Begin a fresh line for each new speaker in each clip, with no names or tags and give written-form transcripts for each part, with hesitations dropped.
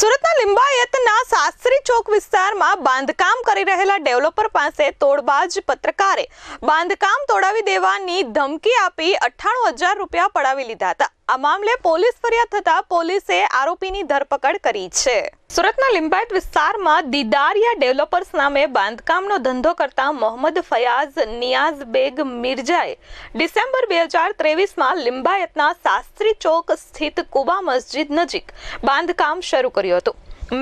સુરતના લિંબાયતના શાસ્ત્રી ચોક વિસ્તારમાં બાંધકામ કરી રહેલા ડેવલપર પાસે તોડબાજ પત્રકારે બાંધકામ તોડાવી દેવાની ધમકી આપી 98,000 રૂપિયા પડાવી લીધા હતા। આ મામલે પોલીસ ફરિયાદ થતા પોલીસે આરોપીની ધરપકડ કરી છે। સુરતના લિંબાયત વિસ્તારમાં દીદારિયા ડેવલપર્સ નામે બાંધકામનો ધંધો કરતા મોહમ્મદ ફયાઝ નિયાઝ બેગ મિર્જાએ ડિસેમ્બર 2023માં લિંબાયતના શાસ્ત્રી ચોક સ્થિત કુબા મસ્જિદ નજીક બાંધકામ શરૂ કર્યું હતું।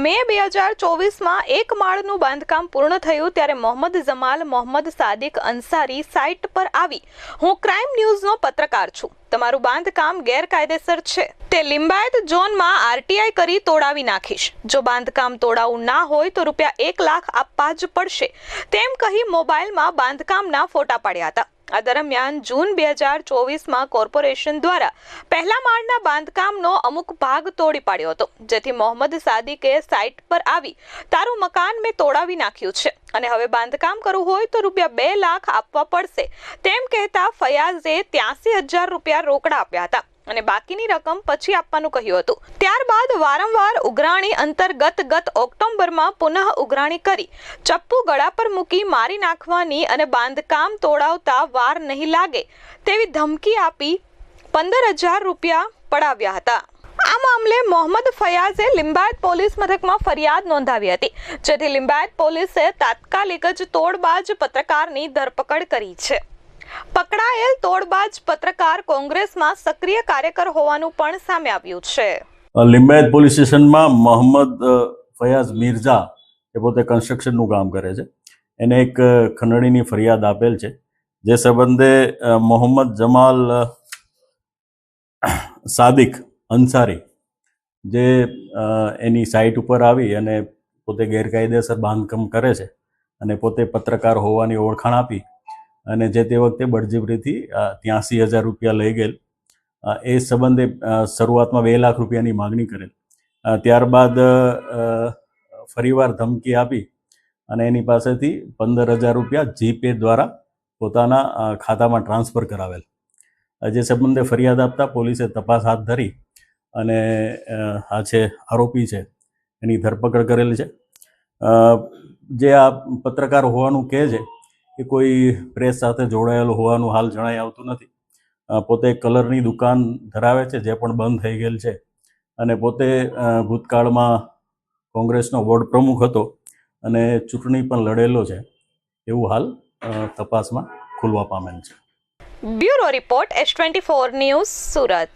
મે 2024માં એક માળનું બાંધકામ પૂર્ણ થયું ત્યારે મોહમ્મદ જમાલ મોહમ્મદ સાદિક અંસારી સાઇટ પર આવી, હું ક્રાઇમ ન્યૂઝનો પત્રકાર છું, તમારું બાંધકામ ગેરકાયદેસર છે, તે લિંબાયત ઝોનમાં આરટીઆઈ કરી તોડાવી નાખીશ, જો બાંધકામ તોડાવું ના હોય તો રૂપિયા 1 લાખ આપવા જ પડશે તેમ કહી મોબાઈલમાં બાંધકામના ફોટા પાડ્યા હતા। આ દરમિયાન જૂન 2024માં કોર્પોરેશન દ્વારા પહેલા માળના બાંધકામનો અમુક ભાગ તોડી પાડ્યો હતો, જેથી મોહમ્મદ સાદિકે સાઇટ પર આવી તારું મકાન મેં તોડાવી નાખ્યું છે અને હવે બાંધકામ કરવું હોય તો રૂપિયા 2 લાખ આપવા પડશે તેમ કહેતા ફયાઝે 83,000 રૂપિયા રોકડા આપ્યા હતા અને બાકીની રકમ પછી આપવાનું કહ્યું હતું। ત્યારબાદ વારંવાર ઉઘરાણી અંતર્ગત ગત ઓક્ટોબરમાં પુનઃ ઉઘરાણી કરી ચપ્પુ ગળા પર મૂકી મારી નાખવાની અને બાંધકામ તોડાવતા વાર નહીં લાગે તેવી ધમકી આપી 15,000 રૂપિયા પડાવ્યા હતા। આ મામલે મોહમ્મદ ફયાઝે લિંબાયત પોલીસ મથકમાં ફરિયાદ નોંધાવી હતી, જેથી લિંબાયત પોલીસે તાત્કાલિક જ તોડબાજ પત્રકારની ધરપકડ કરી છે। પકડાયેલ તોડબાજ પત્રકાર કોંગ્રેસમાં સક્રિય કાર્યકર હોવાનું પણ સામે આવ્યું છે।
લિંબાયત પોલીસ સ્ટેશનમાં મોહમ્મદ ફયાઝ મિર્ઝા એ પોતે કન્સ્ટ્રક્શનનું કામ કરે છે, એને એક ખંડણીની ફરિયાદ આપેલ છે, જે સંબંધે મોહમ્મદ જમાલ સાદિક અંસારી જે એની સાઇટ ઉપર આવી અને પોતે ગેરકાયદેસર બાંધકામ કરે છે અને પોતે પત્રકાર હોવાની ઓળખાણ આપી અને જે તે વખતે બળજબરીથી 83,000 રૂપિયા લઈ ગયેલ। એ સંબંધે શરૂઆતમાં 2 લાખ રૂપિયાની માગણી કરેલ, ત્યારબાદ ફરીવાર ધમકી આપી અને એની પાસેથી 15,000 રૂપિયા જીપે દ્વારા પોતાના ખાતામાં ટ્રાન્સફર કરાવેલ। જે સંબંધે ફરિયાદ આપતા પોલીસે તપાસ હાથ ધરી અને આ છે આરોપી છે એની ધરપકડ કરેલ છે। જે આ પત્રકાર હોવાનું કહે છે એ કોઈ પ્રેસ સાથે જોડાયેલું હોવાનું હાલ જણાઈ આવતું નથી। પોતે કલરની દુકાન ધરાવે છે, જે પણ બંધ થઈ ગયેલ છે, અને પોતે ભૂતકાળમાં કોંગ્રેસનો વોર્ડ પ્રમુખ હતો અને ચૂંટણી પણ લડેલો છે એવું હાલ તપાસમાં ખુલવા પામેલ છે।
Bureau report S24 news Surat.